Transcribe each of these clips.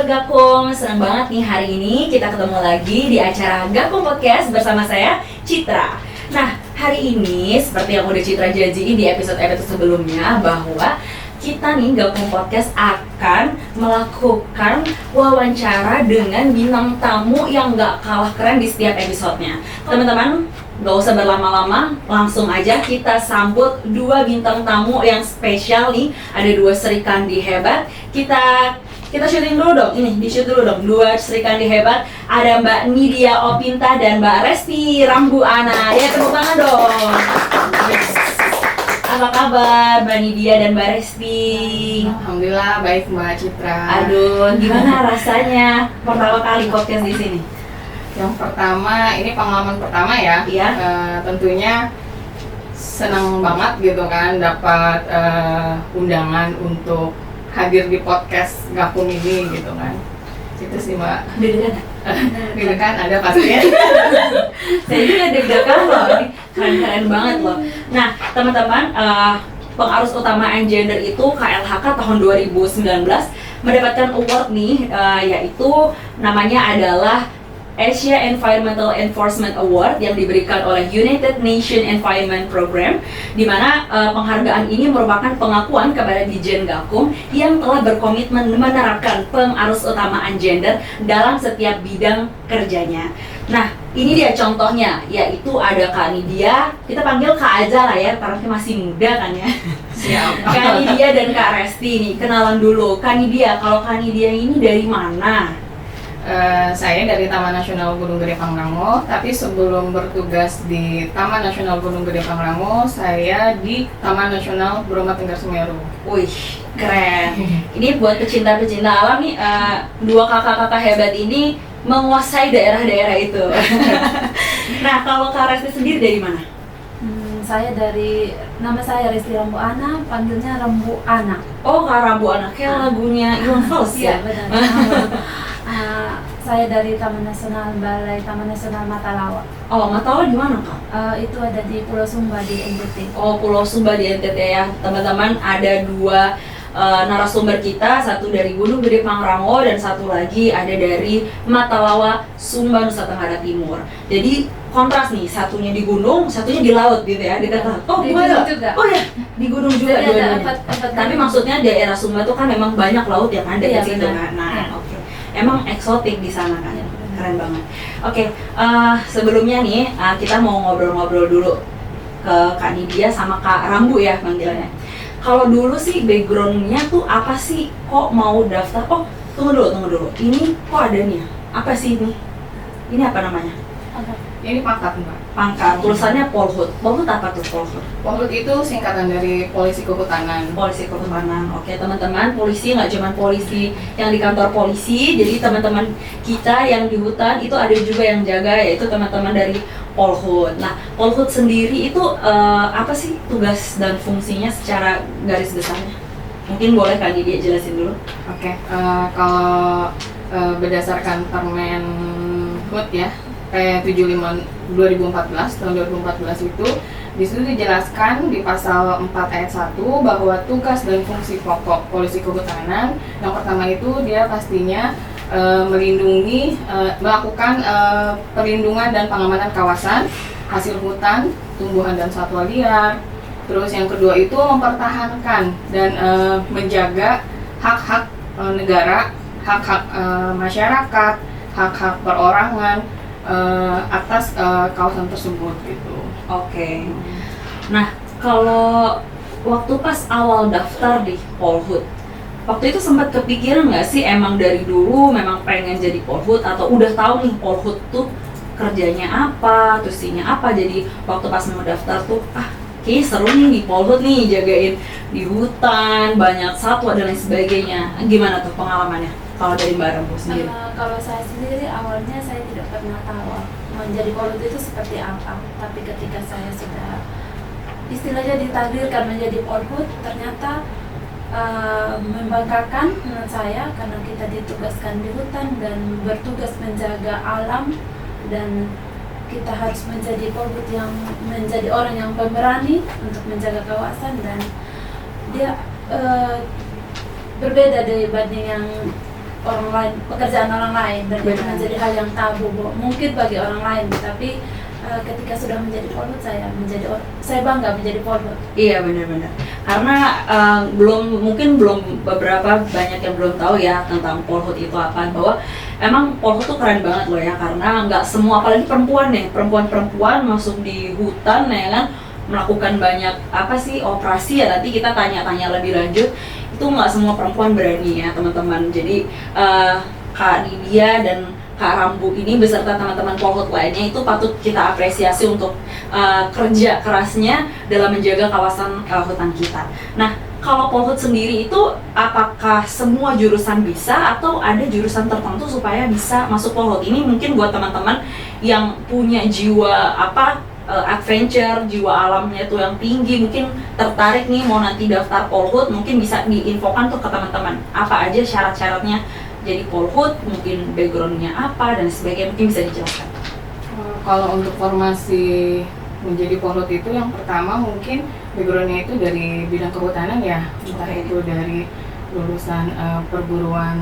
Sobat Gakum, senang banget nih hari ini kita ketemu lagi di acara Gakum Podcast bersama saya, Citra. Nah, hari ini seperti yang udah Citra janjiin di episode-episode sebelumnya bahwa kita nih Gakum Podcast akan melakukan wawancara dengan bintang tamu yang gak kalah keren di setiap episodenya. Teman-teman, gak usah berlama-lama, langsung aja kita sambut dua bintang tamu yang spesial nih. Ada dua Sri Kandi hebat. Kita syuting dulu dong, di shoot dulu dong. Dua Sri Kandi hebat, ada Mbak Nidia Opinta dan Mbak Resti Rambuana. Ya, tepuk tangan dong. Apa kabar Mbak Nidia dan Mbak Resti? Alhamdulillah baik Mbak Citra. Aduh, gimana rasanya pertama kali podcast di sini? Yang pertama, ini pengalaman pertama ya. Iya. Tentunya senang banget gitu kan dapat undangan untuk hadir di podcast Gakum ini gitu kan. Itu sih Mbak. Deg-degan ada pastinya. Saya juga deg-degan loh, ini keren-keren banget loh. Nah teman-teman, pengarus utama Engender itu KLHK tahun 2019 mendapatkan award nih, yaitu namanya adalah Asia Environmental Enforcement Award yang diberikan oleh United Nations Environment Program, di mana penghargaan ini merupakan pengakuan kepada Dijen Gakum yang telah berkomitmen menerapkan pengarus utama Engender dalam setiap bidang kerjanya. Nah, ini dia contohnya, yaitu ada Kak Nidia, kita panggil Kak aja lah ya, karena masih muda kan ya. Siap. Kak Nidia dan Kak Resti nih, kenalan dulu. Kak Nidia, kalau Kak Nidia ini dari mana? Saya dari Taman Nasional Gunung Gede Pangrango, tapi sebelum bertugas di Taman Nasional Gunung Gede Pangrango, saya di Taman Nasional Bromo Tengger Semeru. Wih, keren. Ini buat pecinta-pecinta alam nih, dua kakak-kakak hebat ini menguasai daerah-daerah itu. Nah, kalau Kak Resti sendiri dari mana? Nama saya Resti Rambuana, panggilnya Rambuana. Oh, Kak Rambuana, kayak lagunya Iwan Fals ya? Iya, benar. Saya dari Taman Nasional Taman Nasional Matalawa. Oh, Matalawa di mana Kak? Itu ada di Pulau Sumba di NTT. Oh, Pulau Sumba di NTT ya. Teman-teman, ada dua narasumber kita, satu dari Gunung Gede Pangrango dan satu lagi ada dari Matalawa, Sumba, Nusa Tenggara Timur. Jadi kontras nih, satunya di gunung, satunya di laut gitu ya, dekat laut. Oh, Di gimana? gunung juga. Oh ya, di gunung juga Jadi ada dua-duanya. Tapi maksudnya daerah Sumba tuh kan memang banyak laut ya kan, dekat Iya, situ benar. kan. Nah, Iya. oke. Emang eksotik di sana kan. Iya, benar. Keren banget. Oke, sebelumnya nih kita mau ngobrol-ngobrol dulu ke Kak Nidia sama Kak Rambu ya panggilannya. Kalau dulu sih backgroundnya tuh apa sih? Kok mau daftar? Oh, tunggu dulu. Ini kok ada nih? Apa sih ini? Ini apa namanya? Ini pangkat Mbak. Pangkat. Tulisannya Polhut. Polhut apa tuh Polhut? Polhut itu singkatan dari Polisi Kehutanan. Polisi Kehutanan. Oke teman-teman, polisi nggak cuma polisi yang di kantor polisi, jadi teman-teman kita yang di hutan itu ada juga yang jaga, yaitu teman-teman dari Polhut. Nah, Polhut sendiri itu apa sih tugas dan fungsinya secara garis besarnya? Mungkin boleh Kak Nidia jelasin dulu. Oke, kalau berdasarkan Permen HUT ya, 75 2014 tahun 2014 itu di situ dijelaskan di pasal 4 ayat 1 bahwa tugas dan fungsi pokok polisi kehutanan yang pertama itu dia pastinya melindungi, melakukan perlindungan dan pengamanan kawasan, hasil hutan, tumbuhan dan satwa liar. Terus yang kedua itu mempertahankan dan menjaga hak-hak negara, hak-hak masyarakat, hak-hak perorangan atas kawasan tersebut gitu. Oke. Nah, kalau waktu pas awal daftar di Polhut, waktu itu sempat kepikiran nggak sih emang dari dulu memang pengen jadi Polhut atau udah tahu nih Polhut tuh kerjanya apa, tusinya apa, jadi waktu pas mau daftar tuh kayaknya seru nih di Polhut nih, jagain di hutan, banyak satwa dan lain sebagainya. Gimana tuh pengalamannya kalau dari Mbak Rambu sendiri? Kalau saya sendiri awalnya saya tidak pernah tahu menjadi Polhut itu seperti apa. Tapi ketika saya sudah istilahnya ditakdirkan menjadi Polhut, ternyata membanggakan menurut saya karena kita ditugaskan di hutan dan bertugas menjaga alam, dan kita harus menjadi Polhut yang menjadi orang yang pemberani untuk menjaga kawasan, dan dia berbeda dibanding yang orang lain, pekerjaan orang lain, dan itu Benar. menjadi hal yang tabu mungkin bagi orang lain, tapi ketika sudah menjadi polhut saya bangga menjadi polhut. Iya, benar-benar. Karena mungkin belum beberapa banyak yang belum tahu ya tentang polhut itu apa, bahwa emang polhut tuh keren banget loh ya, karena nggak semua, apalagi perempuan nih, perempuan masuk di hutan ya kan, melakukan banyak operasi ya, nanti kita tanya-tanya lebih lanjut. Itu nggak semua perempuan berani ya teman-teman. Jadi Kak Nidia dan Kak Rambu ini beserta teman-teman polhut lainnya itu patut kita apresiasi untuk kerja kerasnya dalam menjaga kawasan hutan kita. Nah, kalau polhut sendiri itu apakah semua jurusan bisa atau ada jurusan tertentu supaya bisa masuk polhut? Ini mungkin buat teman-teman yang punya jiwa adventure, jiwa alamnya tuh yang tinggi, mungkin tertarik nih mau nanti daftar polhut, mungkin bisa diinfokan tuh ke teman-teman apa aja syarat-syaratnya jadi polhut, mungkin backgroundnya apa dan sebagainya, mungkin bisa dijelaskan. Kalau untuk formasi menjadi polhut itu yang pertama mungkin backgroundnya itu dari bidang kehutanan ya, entah itu dari lulusan perguruan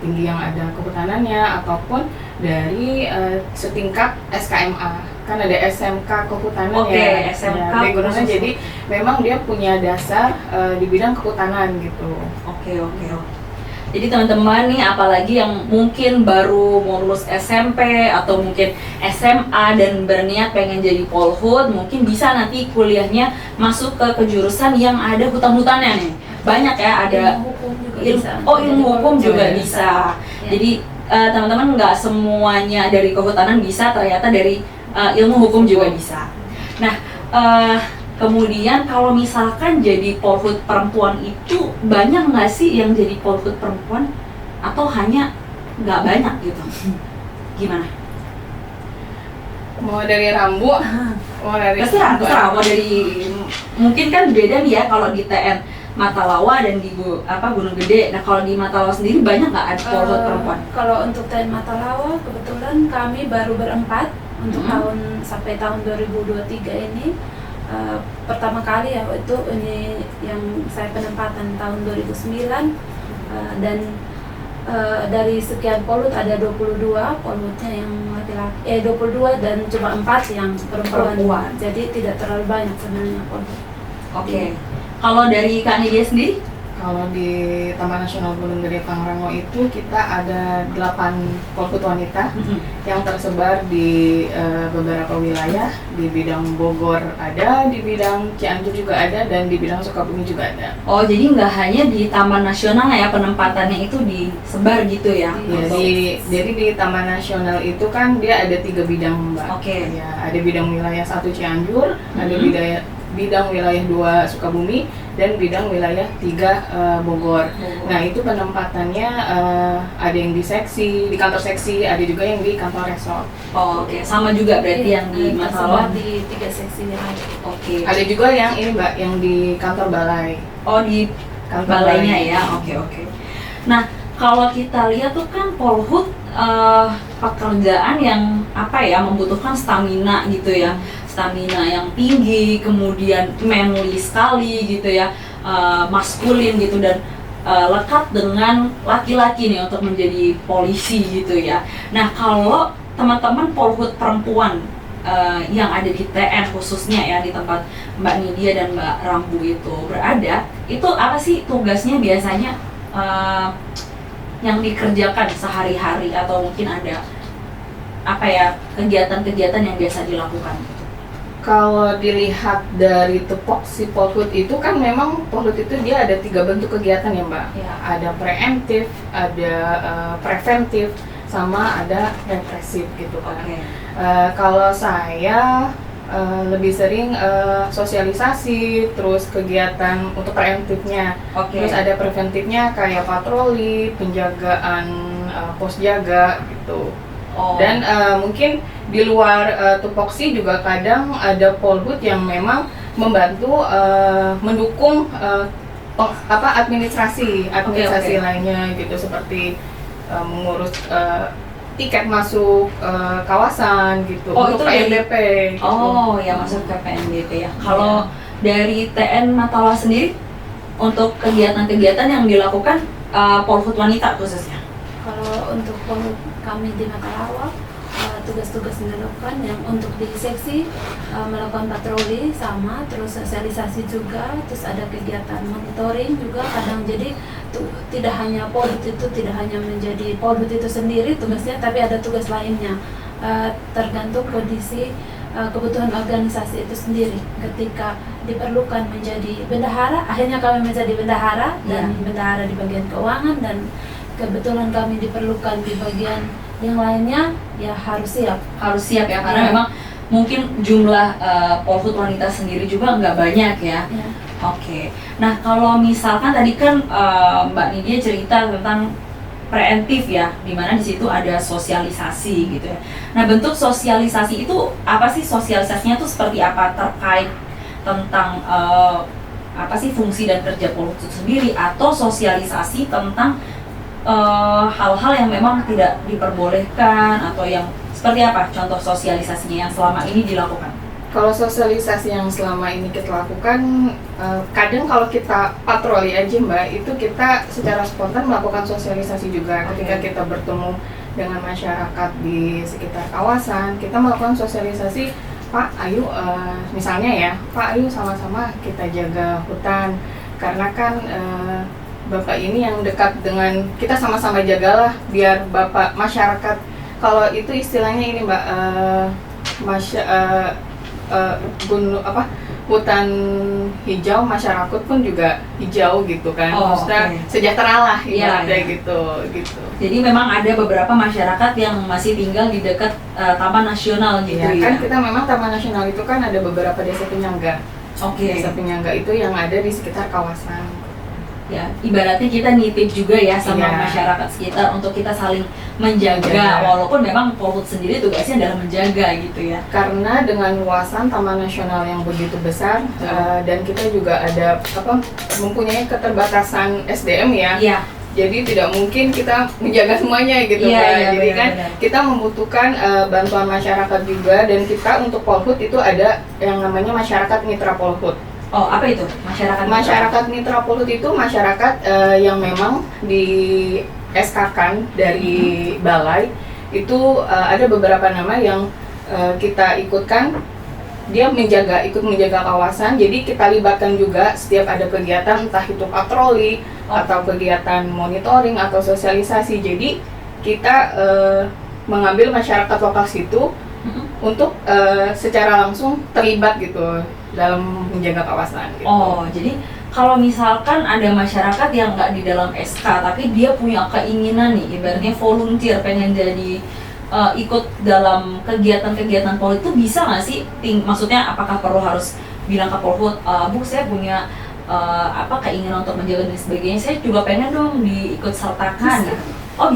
tinggi yang ada kehutanannya ataupun dari setingkat SKMA, kan ada SMK kehutanan ya. SMK ya, backgroundnya jadi memang dia punya dasar di bidang kehutanan gitu. Oke. Jadi teman-teman nih, apalagi yang mungkin baru mau lulus SMP atau mungkin SMA dan berniat pengen jadi polhut, mungkin bisa nanti kuliahnya masuk ke jurusan yang ada hutan-hutannya nih. Banyak ya, ada Ilmu hukum juga bisa. ilmu hukum juga bisa. Ya. Jadi teman-teman nggak semuanya dari kehutanan bisa, ternyata dari ilmu hukum juga bisa. Nah, kemudian kalau misalkan jadi polhut perempuan itu banyak nggak sih yang jadi polhut perempuan atau hanya nggak banyak gitu? Gimana? Mau dari Rambu, mau dari Terserah mau dari, mungkin kan beda nih ya kalau di TN Matalawa dan di Gunung Gede. Nah, kalau di Matalawa sendiri banyak nggak ada polhut perempuan? Kalau untuk TN Matalawa kebetulan kami baru berempat untuk sampai tahun 2023 ini. Pertama kali ya itu ini yang saya penempatan tahun 2009 dan dari sekian polhut ada 22 polhutnya yang laki-laki, 22 dan cuma 4 yang perempuan. Jadi tidak terlalu banyak sebenarnya polhut. Oke. Kalau dari Kak Nidia sendiri? Kalau di Taman Nasional Gunung Gede Pangrango itu kita ada 8 polhut wanita yang tersebar di beberapa wilayah. Di bidang Bogor ada, di bidang Cianjur juga ada, dan di bidang Sukabumi juga ada. Oh, jadi nggak hanya di Taman Nasional ya penempatannya itu disebar gitu ya? Jadi di Taman Nasional itu kan dia ada 3 bidang, Mbak. Oke. Ya, ada bidang wilayah 1 Cianjur, ada bidang wilayah 2 Sukabumi, dan bidang wilayah 3 Bogor. Nah, itu penempatannya ada yang di kantor seksi, ada juga yang di kantor resort. Oh, oke. Sama juga berarti yang di Matalawa? Di 3 seksi yang ada. Oke. Ada juga yang ini, Mbak, yang di kantor balai. Oh, di Kantor balainya balai. ya? Oke. Nah, kalau kita lihat tuh kan polhut pekerjaan yang membutuhkan stamina gitu ya, stamina yang tinggi, kemudian manly sekali gitu ya, maskulin gitu, dan lekat dengan laki-laki nih untuk menjadi polisi gitu ya. Nah, kalau teman-teman polhut perempuan yang ada di TN khususnya ya, di tempat Mbak Nidia dan Mbak Rambu itu berada, itu apa sih tugasnya biasanya yang dikerjakan sehari-hari, atau mungkin ada kegiatan-kegiatan yang biasa dilakukan? Kalau dilihat dari tupoksi polhut itu kan memang polhut itu dia ada 3 bentuk kegiatan ya, Mbak. Ya. Ada preemptif, ada preventif, sama ada represif gitu kan. Oke. Kalau saya lebih sering sosialisasi, terus kegiatan untuk preemptifnya. Oke. Terus ada preventifnya kayak patroli, penjagaan pos jaga gitu. Oh. Dan mungkin di luar tupoksi juga kadang ada polhut yang memang membantu mendukung administrasi Oke. lainnya gitu, seperti mengurus tiket masuk kawasan gitu, untuk itu PNBP gitu. Oh ya, masuk ke PNBP ya. Kalau dari TN Matalawa sendiri untuk kegiatan-kegiatan yang dilakukan polhut wanita khususnya? Kalau untuk kami di Matalawa, tugas-tugas yang dilakukan yang untuk di seksi melakukan patroli sama, terus sosialisasi juga, terus ada kegiatan monitoring juga kadang. Jadi tidak hanya Polhut itu tidak hanya menjadi Polhut itu sendiri tugasnya, tapi ada tugas lainnya tergantung kondisi kebutuhan organisasi itu sendiri. Ketika diperlukan menjadi bendahara, akhirnya kami menjadi bendahara dan bendahara di bagian keuangan, dan kebetulan kami diperlukan di bagian yang lainnya, ya harus siap ya, karena memang mungkin jumlah Polhut wanita sendiri juga nggak banyak ya. Oke. Nah, kalau misalkan tadi kan Mbak Nidia cerita tentang preventif ya, dimana di situ ada sosialisasi gitu ya. Nah, bentuk sosialisasi itu apa sih? Sosialisasinya tuh seperti apa, terkait tentang apa sih fungsi dan kerja Polhut itu sendiri, atau sosialisasi tentang hal-hal yang memang tidak diperbolehkan, atau yang seperti apa contoh sosialisasinya yang selama ini dilakukan? Kalau sosialisasi yang selama ini kita lakukan, kadang kalau kita patroli aja Mbak, itu kita secara spontan melakukan sosialisasi juga. Ketika kita bertemu dengan masyarakat di sekitar kawasan, kita melakukan sosialisasi, Pak, ayo misalnya ya, Pak, ayo sama-sama kita jaga hutan, karena kan Bapak ini yang dekat dengan kita, sama-sama jagalah biar Bapak masyarakat, kalau itu istilahnya ini Mbak, hutan hijau, masyarakat pun juga hijau gitu kan. Maksudnya sejahtera lah ibaratnya gitu. Jadi memang ada beberapa masyarakat yang masih tinggal di dekat Taman Nasional gitu ya. Kan kita memang Taman Nasional itu kan ada beberapa desa penyangga. Desa penyangga itu yang ada di sekitar kawasan. Ya, ibaratnya kita nitip juga ya sama masyarakat sekitar untuk kita saling menjaga, walaupun memang Polhut sendiri tugasnya adalah menjaga gitu ya. Karena dengan luasan Taman Nasional yang begitu besar, dan kita juga ada mempunyai keterbatasan SDM ya. Jadi tidak mungkin kita menjaga semuanya gitu kan. Jadi kan kita membutuhkan bantuan masyarakat juga, dan kita untuk Polhut itu ada yang namanya masyarakat mitra Polhut. Apa itu masyarakat mitra Polhut? Itu masyarakat yang memang di SK-kan dari balai. Itu ada beberapa nama yang kita ikutkan. Dia ikut menjaga kawasan. Jadi kita libatkan juga setiap ada kegiatan, entah itu patroli atau kegiatan monitoring atau sosialisasi. Jadi kita mengambil masyarakat lokal situ untuk secara langsung terlibat gitu dalam menjaga kawasan gitu. Jadi kalau misalkan ada masyarakat yang nggak di dalam SK tapi dia punya keinginan nih, ibaratnya volunteer pengen jadi ikut dalam kegiatan-kegiatan Polhut, itu bisa nggak sih? Maksudnya apakah perlu harus bilang ke Polhut, Bu, saya punya keinginan untuk menjaga dan sebagainya, saya juga pengen dong diikut sertakan?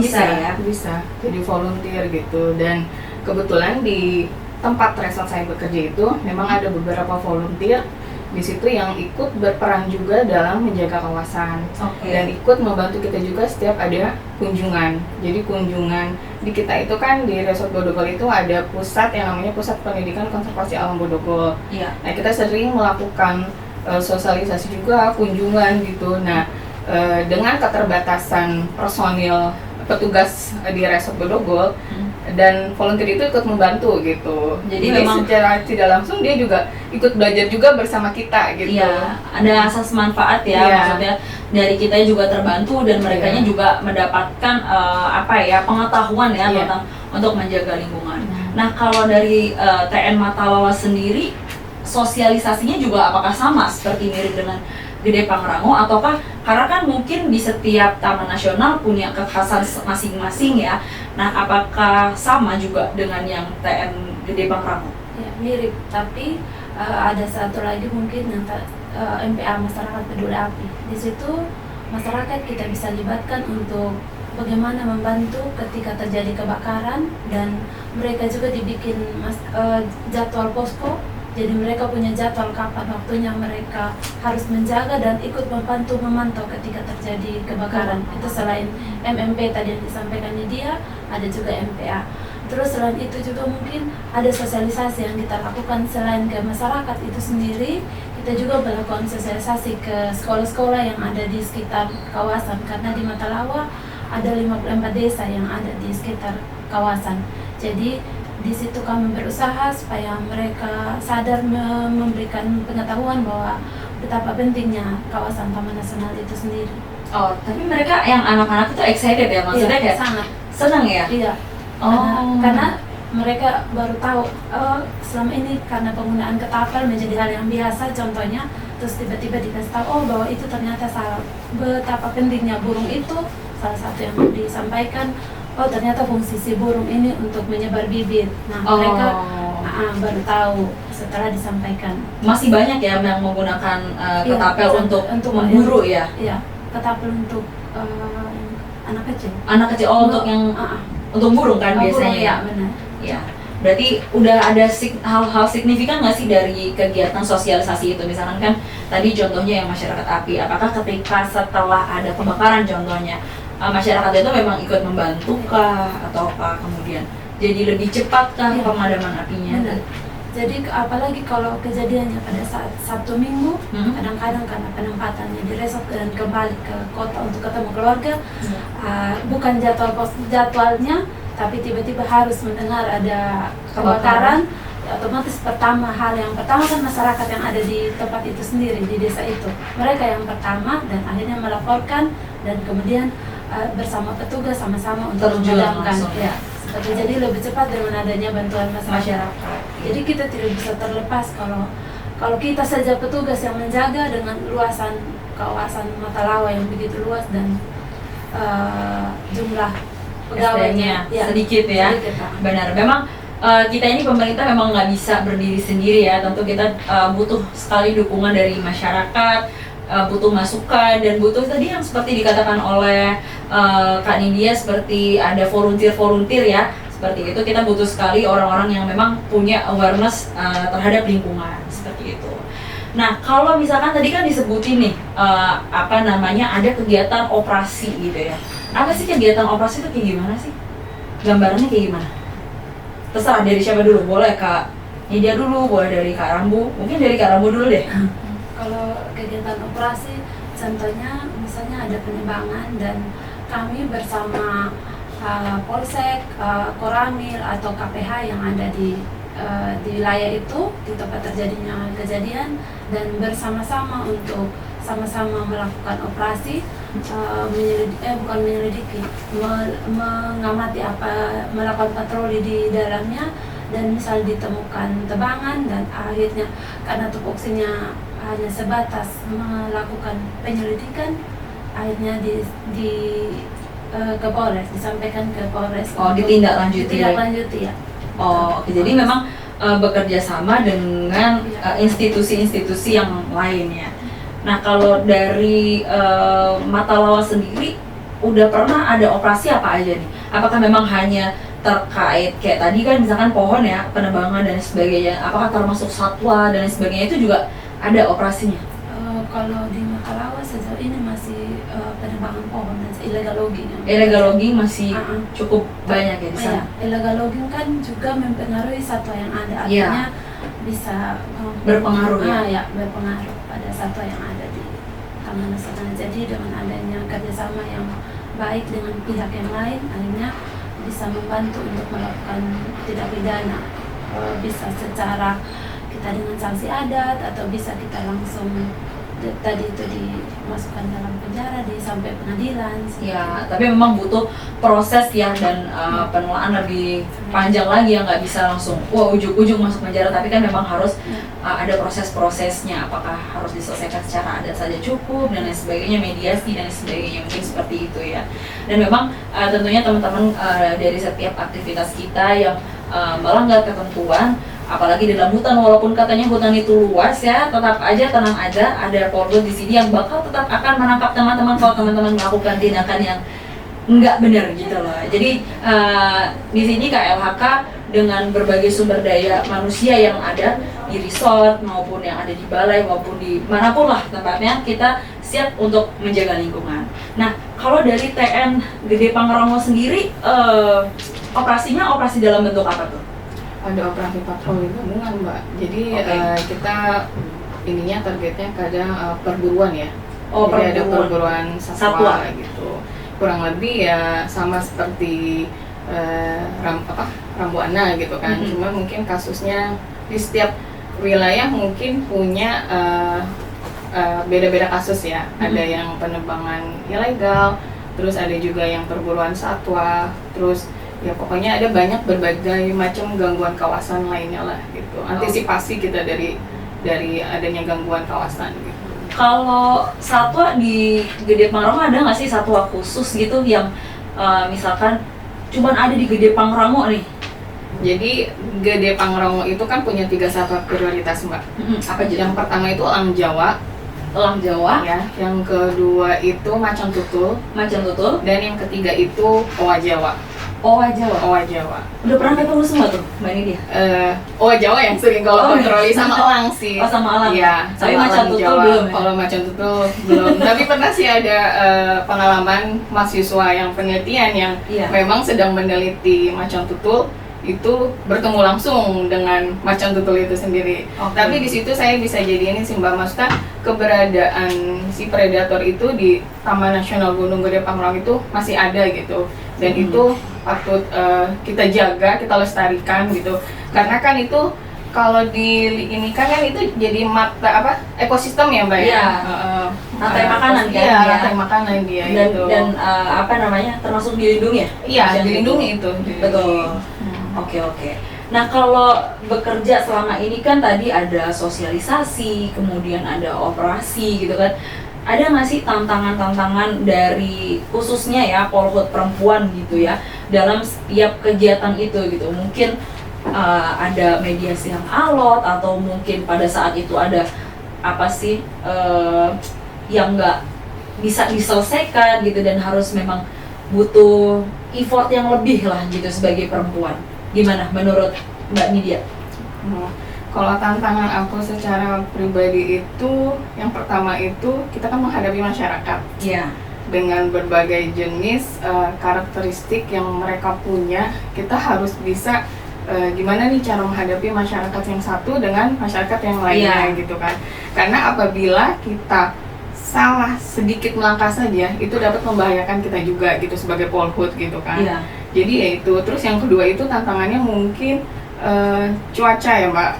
Bisa ya? Bisa, jadi volunteer gitu. Dan kebetulan di tempat resort saya bekerja itu memang ada beberapa volunteer di situ yang ikut berperan juga dalam menjaga kawasan. Dan ikut membantu kita juga setiap ada kunjungan. Jadi kunjungan di kita itu kan di Resort Bodogol itu ada pusat yang namanya Pusat Pendidikan Konservasi Alam Bodogol. Nah, kita sering melakukan sosialisasi juga, kunjungan gitu. Nah, dengan keterbatasan personil petugas di Resort Bodogol, dan volunteer itu ikut membantu gitu. Jadi memang secara tidak langsung dia juga ikut belajar juga bersama kita gitu. Ada asas manfaat ya, maksudnya dari kita juga terbantu dan merekanya juga mendapatkan pengetahuan ya tentang untuk menjaga lingkungan. Nah, kalau dari TN Matalawa sendiri, sosialisasinya juga apakah sama seperti mirip dengan Gede Pangrango, ataukah karena kan mungkin di setiap Taman Nasional punya kekhasan masing-masing ya. Nah, apakah sama juga dengan yang TN Gede Pangrango? Ya, mirip, tapi ada satu lagi mungkin yang MPA, Masyarakat Peduli Api. Di situ masyarakat kita bisa libatkan untuk bagaimana membantu ketika terjadi kebakaran, dan mereka juga dibikin jadwal posko. Jadi mereka punya jadwal kapan waktunya mereka harus menjaga dan ikut memantau ketika terjadi kebakaran. Itu selain MMP tadi yang disampaikan dia, ada juga MPA. Terus selain itu juga mungkin ada sosialisasi yang kita lakukan selain ke masyarakat itu sendiri. Kita juga melakukan sosialisasi ke sekolah-sekolah yang ada di sekitar kawasan, karena di Matalawa ada 54 desa yang ada di sekitar kawasan. Jadi di situ kami berusaha supaya mereka sadar memberikan pengetahuan bahwa betapa pentingnya kawasan Taman Nasional itu sendiri. Oh, tapi mereka yang anak-anak itu excited ya, maksudnya Iya, kayak sangat. senang ya? Iya. Oh. Karena mereka baru tahu selama ini karena penggunaan ketapel menjadi hal yang biasa contohnya, terus tiba-tiba dikasih tahu bahwa itu ternyata salah. Betapa pentingnya burung itu, salah satu yang disampaikan, ternyata fungsi si burung ini untuk menyebar bibit. Nah, mereka baru tahu setelah disampaikan. Masih banyak ya yang menggunakan ketapel untuk memburu ya? Iya, ketapel untuk anak kecil. Anak kecil, untuk yang untuk burung kan biasanya burung, ya? Benar. Ya, berarti udah ada hal-hal signifikan nggak sih dari kegiatan sosialisasi itu? Misalkan kan tadi contohnya yang masyarakat api, apakah ketika setelah ada pembakaran contohnya, masyarakat itu memang ikut membantu kah? Atau apa kemudian jadi lebih cepat kah pemadaman apinya? Benar. Jadi apalagi kalau kejadiannya pada saat Sabtu Minggu, kadang-kadang karena penempatannya di resort dan kembali ke kota untuk ketemu keluarga, bukan jadwalnya, tapi tiba-tiba harus mendengar ada kebakaran, ya otomatis hal yang pertama kan masyarakat yang ada di tempat itu sendiri, di desa itu, mereka yang pertama dan akhirnya melaporkan dan kemudian bersama petugas sama-sama untuk memadamkan. Ya, jadi lebih cepat dengan adanya bantuan masyarakat. Jadi kita tidak bisa terlepas kalau kita saja petugas yang menjaga dengan luasan kawasan Matalawa yang begitu luas dan jumlah pegawainya sedikit ya. Benar, memang kita ini pemerintah memang nggak bisa berdiri sendiri ya. Tentu kita butuh sekali dukungan dari masyarakat, butuh masukan, dan butuh tadi yang seperti dikatakan oleh Kak Nindya, seperti ada volunteer ya, seperti itu. Kita butuh sekali orang-orang yang memang punya awareness terhadap lingkungan, seperti itu. Nah, kalau misalkan tadi kan disebutin nih ada kegiatan operasi gitu ya. Apa sih kegiatan operasi itu kayak gimana sih? Gambarannya kayak gimana? Terserah dari siapa dulu, boleh Kak Nindya dulu, boleh dari Kak Rambu, mungkin dari Kak Rambu dulu deh. Kalau kegiatan operasi, contohnya misalnya ada penembangan dan kami bersama Polsek, Koramil atau KPH yang ada di wilayah itu, di tempat terjadinya kejadian, dan bersama-sama untuk sama-sama melakukan operasi, mengamati melakukan patroli di dalamnya, dan misal ditemukan tebangan dan akhirnya karena tupoksinya hanya sebatas melakukan penyelidikan, akhirnya ke Polres, disampaikan ke Polres. Ditindaklanjuti ya. Oke. Jadi memang bekerja sama dengan institusi-institusi yang lainnya. Nah, kalau dari Matalawa sendiri udah pernah ada operasi apa aja nih? Apakah memang hanya terkait kayak tadi kan misalkan pohon ya, penebangan dan sebagainya, apakah termasuk satwa dan sebagainya itu juga ada operasinya? Kalau di Matalawa sejauh ini masih penebangan pohon dan illegal logging. Illegal logging masih cukup banyak ya di sana. Illegal logging kan juga mempengaruhi satwa yang ada, artinya bisa berpengaruh ya, berpengaruh pada satwa yang ada di Taman Nasional. Jadi dengan adanya kerjasama yang baik dengan pihak yang lain, akhirnya bisa membantu untuk melakukan tindak pidana, bisa secara kita dengan sanksi adat atau bisa kita langsung tadi itu dimasukkan dalam penjara sampai pengadilan. Ya, tapi memang butuh proses ya dan penelahan lebih panjang lagi ya, nggak bisa langsung ujung-ujung masuk penjara, tapi kan memang harus ada proses-prosesnya, apakah harus diselesaikan secara adat saja cukup dan lain sebagainya, mediasi dan lain sebagainya, mungkin seperti itu ya. Dan memang tentunya teman-teman dari setiap aktivitas kita yang melanggar ketentuan, apalagi di dalam hutan, walaupun katanya hutan itu luas ya, tetap aja tenang aja, ada Polres di sini yang bakal tetap akan menangkap teman-teman kalau teman-teman melakukan tindakan yang nggak benar gitu loh. Jadi di sini KLHK dengan berbagai sumber daya manusia yang ada di resort maupun yang ada di balai maupun di manapun lah tempatnya, kita siap untuk menjaga lingkungan. Nah, kalau dari TN Gede Pangrango sendiri, operasinya operasi dalam bentuk apa tuh? Ada operasi patroli gabungan, Mbak. Jadi kita targetnya kadang perburuan ya. Jadi ada perburuan satwa gitu. kurang lebih ya sama seperti Rambuana gitu kan. Cuma mungkin kasusnya di setiap wilayah mungkin punya beda-beda kasus ya. Ada yang penebangan ilegal, terus ada juga yang perburuan satwa, terus ya pokoknya ada banyak berbagai macam gangguan kawasan lainnya lah gitu. Antisipasi kita dari adanya gangguan kawasan gitu. Kalau satwa di Gede Pangrango ada nggak sih satwa khusus gitu yang misalkan cuman ada di Gede Pangrango nih? Jadi Gede Pangrango itu kan punya 3 satwa prioritas, Mbak. Apa aja? Yang pertama itu elang Jawa. Elang Jawa, Ya, yang kedua itu macan tutul, dan yang ketiga itu owa Jawa. Owa Jawa. Owa Jawa. Udah pernah ketemu semua tuh Mbak Nidia? Owa Jawa yang sering kalau patroli sama elang sih. Oh, sama elang. Iya, Tapi sama macan elang tutul Jawa. belum ya? Kalau macan tutul belum. Tapi pernah sih ada pengalaman mahasiswa yang penelitian yang memang sedang meneliti macan tutul, itu bertemu langsung dengan macan tutul itu sendiri. Tapi di situ saya bisa jadi ini sih Mbak, maksudnya keberadaan si predator itu di Taman Nasional Gunung Gede Pangrango itu masih ada gitu, dan itu patut kita jaga, kita lestarikan gitu, karena kan itu kalau di ini kan itu jadi ekosistem ya Mbak ya. Rantai makanan kan ya, ya. rantai makanan dia Dan, gitu. dan termasuk dilindungi ya? Iya, dilindungi itu. Betul. Oke. Nah, kalau bekerja selama ini kan tadi ada sosialisasi, kemudian ada operasi gitu kan. Ada nggak sih tantangan-tantangan dari khususnya ya Polhut perempuan gitu ya dalam setiap kegiatan itu gitu? Mungkin ada mediasi yang alot, atau mungkin pada saat itu ada apa sih yang nggak bisa diselesaikan gitu, dan harus memang butuh effort yang lebih lah gitu sebagai perempuan. Gimana menurut Mbak Nidia? Kalau tantangan aku secara pribadi itu, yang pertama itu kita kan menghadapi masyarakat. Iya. Dengan berbagai jenis karakteristik yang mereka punya, kita harus bisa gimana nih cara menghadapi masyarakat yang satu dengan masyarakat yang lainnya gitu kan. Karena apabila kita salah sedikit melangkah saja, itu dapat membahayakan kita juga gitu sebagai Polhut gitu kan. Jadi ya itu. Terus yang kedua itu tantangannya mungkin cuaca ya Mbak,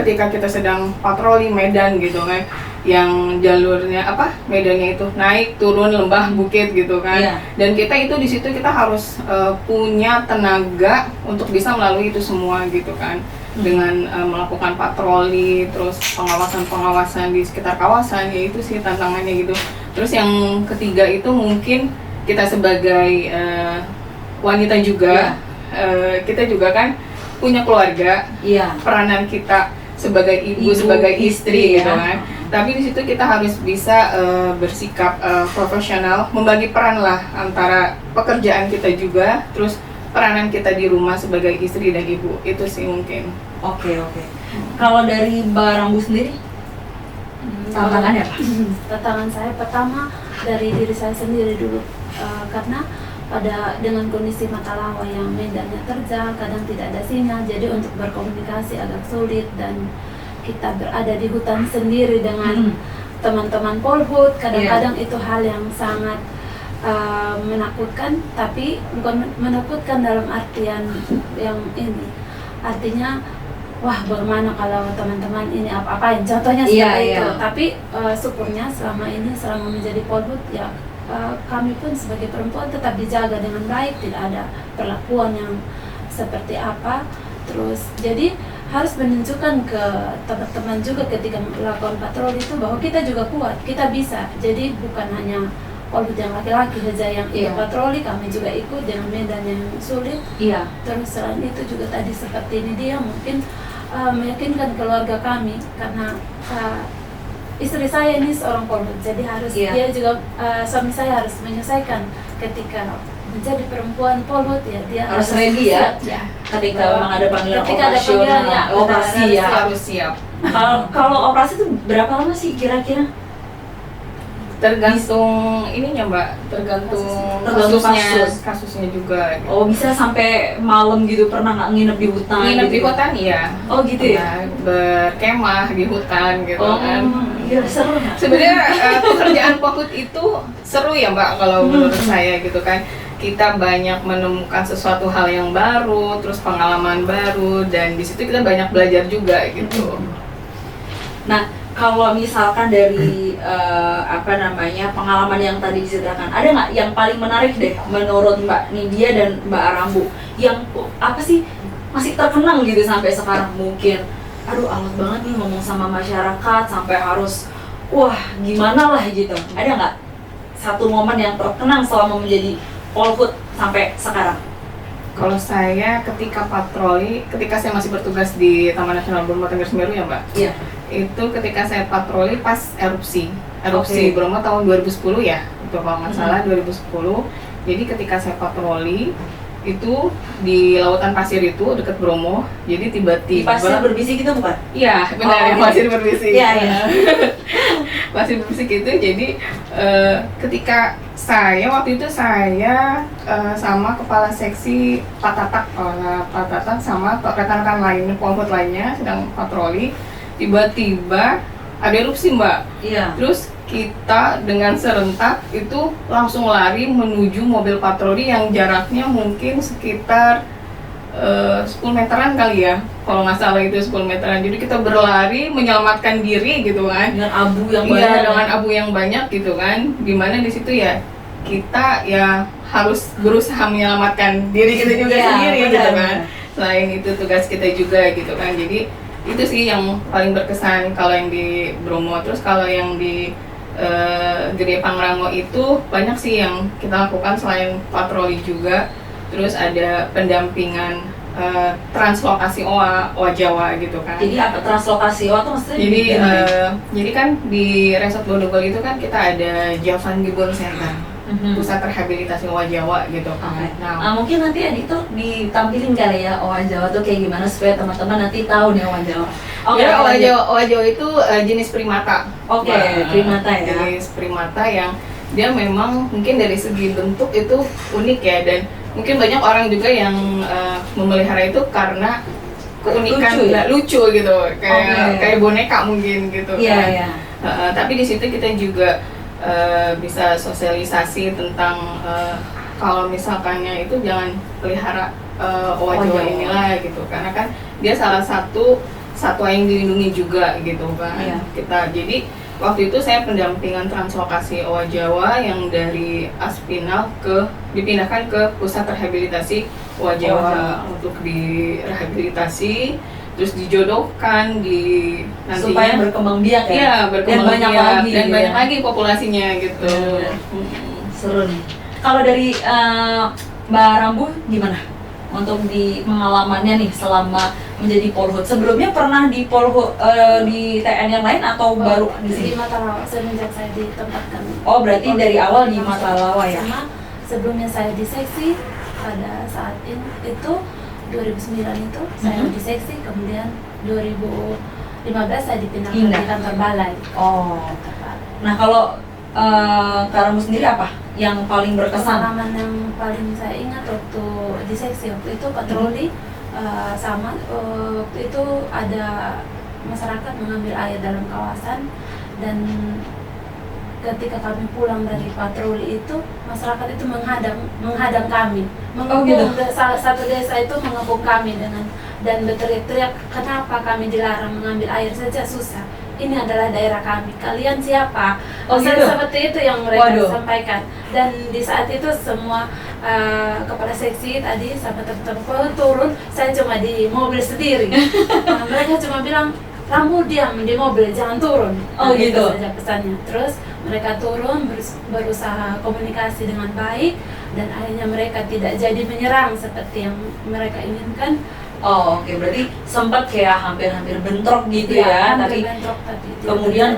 ketika kita sedang patroli medan gitu kan, yang jalurnya medannya itu naik turun lembah bukit gitu kan, dan kita itu di situ kita harus punya tenaga untuk bisa melalui itu semua gitu kan, dengan melakukan patroli, terus pengawasan di sekitar kawasan, ya itu sih tantangannya gitu. Terus yang ketiga itu mungkin kita sebagai wanita juga, kita juga kan punya keluarga, peranan kita sebagai ibu sebagai istri gitu kan. Tapi di situ kita harus bisa bersikap profesional, membagi peran lah antara pekerjaan kita juga, terus peranan kita di rumah sebagai istri dan ibu. Itu sih mungkin. Oke. Kalau dari Mbak Rambu sendiri, tantangannya apa? Tantangan saya pertama dari diri saya sendiri dulu, karena dengan kondisi Matalawa yang medannya terjal, kadang tidak ada sinyal, jadi untuk berkomunikasi agak sulit, dan kita berada di hutan sendiri dengan teman-teman Polhut, kadang-kadang itu hal yang sangat menakutkan, tapi bukan menakutkan dalam artian yang ini, artinya wah bagaimana kalau teman-teman ini apa-apain, contohnya seperti itu. Tapi syukurnya selama ini, selama menjadi Polhut ya, kami pun sebagai perempuan tetap dijaga dengan baik, tidak ada perlakuan yang seperti apa. Terus jadi harus menunjukkan ke teman-teman juga ketika melakukan patroli itu bahwa kita juga kuat, kita bisa. Jadi bukan hanya Polhut yang laki-laki saja yang ikut patroli, kami juga ikut dengan medan yang sulit. Terus selain itu juga tadi seperti ini dia mungkin meyakinkan keluarga kami, karena istri saya ini seorang Polhut, jadi harus dia juga suami saya harus menyelesaikan ketika menjadi perempuan Polhut ya, dia harus ready ya. Ketika memang ada panggilan operasi harus siap. Kalau operasi itu berapa lama sih kira-kira? Tergantung ininya Mbak, tergantung kasusnya juga. Gitu. Oh, bisa sampai malam gitu, pernah nggak nginep di hutan? Nginep gitu? di hutan iya. Oh gitu ya? Berkemah di hutan gitu kan. Iya, seru nggak? Sebenarnya pekerjaan POHUT itu seru ya Mbak kalau menurut saya gitu kan. Kita banyak menemukan sesuatu hal yang baru, terus pengalaman baru, dan di situ kita banyak belajar juga gitu. Nah, kalau misalkan dari pengalaman yang tadi diceritakan, ada nggak yang paling menarik deh menurut Mbak Nidia dan Mbak Arambu yang apa sih masih terkenang gitu sampai sekarang? Mungkin aduh alot banget nih ngomong sama masyarakat sampai harus wah gimana lah gitu. Ada nggak satu momen yang terkenang selama menjadi POHUT sampai sekarang? Kalau saya ketika patroli, ketika saya masih bertugas di Taman Nasional Bromo Tengger Semeru ya Mbak. Iya. Itu ketika saya patroli pas erupsi Bromo tahun 2010 ya, itu kalau nggak salah 2010. Jadi ketika saya patroli itu di lautan pasir itu dekat Bromo, jadi tiba-tiba Pasir berbisik itu bukan? Iya benar, pasir berbisik. Iya, iya. Pasir berbisik itu jadi ketika waktu itu saya sama kepala seksi Pak Tatak sama rekan-rekan lain POHUT lainnya sedang patroli, tiba-tiba ada erupsi Mbak. Iya. Terus kita dengan serentak itu langsung lari menuju mobil patroli yang jaraknya mungkin sekitar 10 meteran kali ya, kalau nggak salah itu 10 meteran. Jadi kita berlari menyelamatkan diri gitu kan. Dengan abu yang Iya, banyak. dengan abu yang banyak gitu kan. Dimana di situ ya kita ya harus berusaha menyelamatkan diri kita juga sendiri gitu kan. Selain itu tugas kita juga gitu kan. Jadi itu sih yang paling berkesan kalau yang di Bromo. Terus kalau yang di Gede Pangrango itu banyak sih yang kita lakukan selain patroli juga. Terus ada pendampingan translokasi owa Jawa gitu kan. Jadi apa translokasi owa itu maksudnya? Jadi kan di Resort Bodogol itu kan kita ada Javan Gibbon Center, pusat rehabilitasi owa Jawa gitu kan. Okay. Nah, mungkin nanti Adito ditampilin kali ya owa Jawa tuh kayak gimana supaya teman-teman nanti tahu nih owa Jawa. Oke, owa Jawa itu jenis primata. Oke, primata ya. Jenis primata yang dia memang mungkin dari segi bentuk itu unik ya, dan mungkin banyak orang juga yang memelihara itu karena keunikan lucu gitu, kayak boneka mungkin gitu kan. Iya. Tapi di situ kita juga bisa sosialisasi tentang kalau misalkannya itu jangan pelihara owa Jawa inilah gitu, karena kan dia salah satu satwa yang dilindungi juga gitu kan. Iya. Jadi waktu itu saya pendampingan translokasi owa Jawa yang dari Aspinal dipindahkan ke pusat rehabilitasi owa Jawa untuk direhabilitasi, terus dijodohkan nantinya supaya berkembang biak ya. Iya, berkembang biak dan banyak ya. lagi populasinya gitu. Seru nih. Kalau dari Mbak Rambu gimana? Untuk di pengalamannya nih selama menjadi POHUT, sebelumnya pernah di POHUT di TN yang lain atau baru di sini? Di Matarawa semenjak saya ditempatkan. Oh, berarti dari awal di Matarawa ya? Sama sebelumnya saya di seksi pada saat itu 2009 itu saya di seksi, kemudian 2015 saya dipindahkan di kantor balai. Oh. Nah, kalau Kak Rambu sendiri apa yang paling berkesan? Pengalaman yang paling saya ingat waktu di seksi waktu itu patroli sama waktu itu ada masyarakat mengambil air dalam kawasan, dan ketika kami pulang dari patroli itu masyarakat itu menghadang kami, mengepung salah satu desa itu mengepung kami dan berteriak-teriak, kenapa kami dilarang mengambil air saja susah, ini adalah daerah kami, kalian siapa? Seperti itu yang mereka sampaikan. Dan di saat itu semua kepala seksi tadi sama teman-teman turun, saya cuma di mobil sendiri. Nah, mereka cuma bilang, Rambu diam di mobil, jangan turun. Oh gitu. Itu saja pesannya. Terus mereka turun, berusaha komunikasi dengan baik, dan akhirnya mereka tidak jadi menyerang seperti yang mereka inginkan. Oh, oke. Berarti sempat kayak hampir-hampir bentrok gitu ya, tapi bentrok, kemudian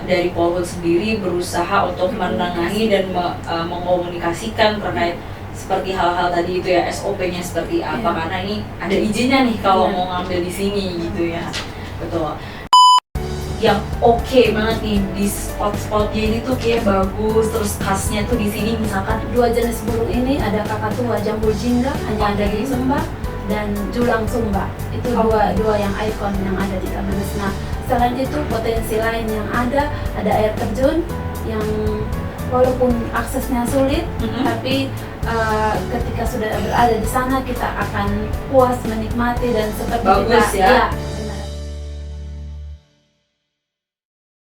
dari POHUT sendiri berusaha untuk menengahi dan mengkomunikasikan terkait seperti hal-hal tadi itu ya, SOP-nya seperti apa, karena ini ada izinnya nih kalau mau ngambil di sini gitu ya. Betul. yang oke banget nih di spot-spotnya ini tuh kayak bagus, terus khasnya tuh di sini misalkan Dua jenis burung ini ada kakatua jambu jingga hanya ada di Sumba dan julang Sumba. Itu dua yang ikon yang ada di Tabanes. Nah, selain itu potensi lain yang ada air terjun yang walaupun aksesnya sulit, tapi ketika sudah berada di sana kita akan puas menikmati dan seperti Bagus kita ya.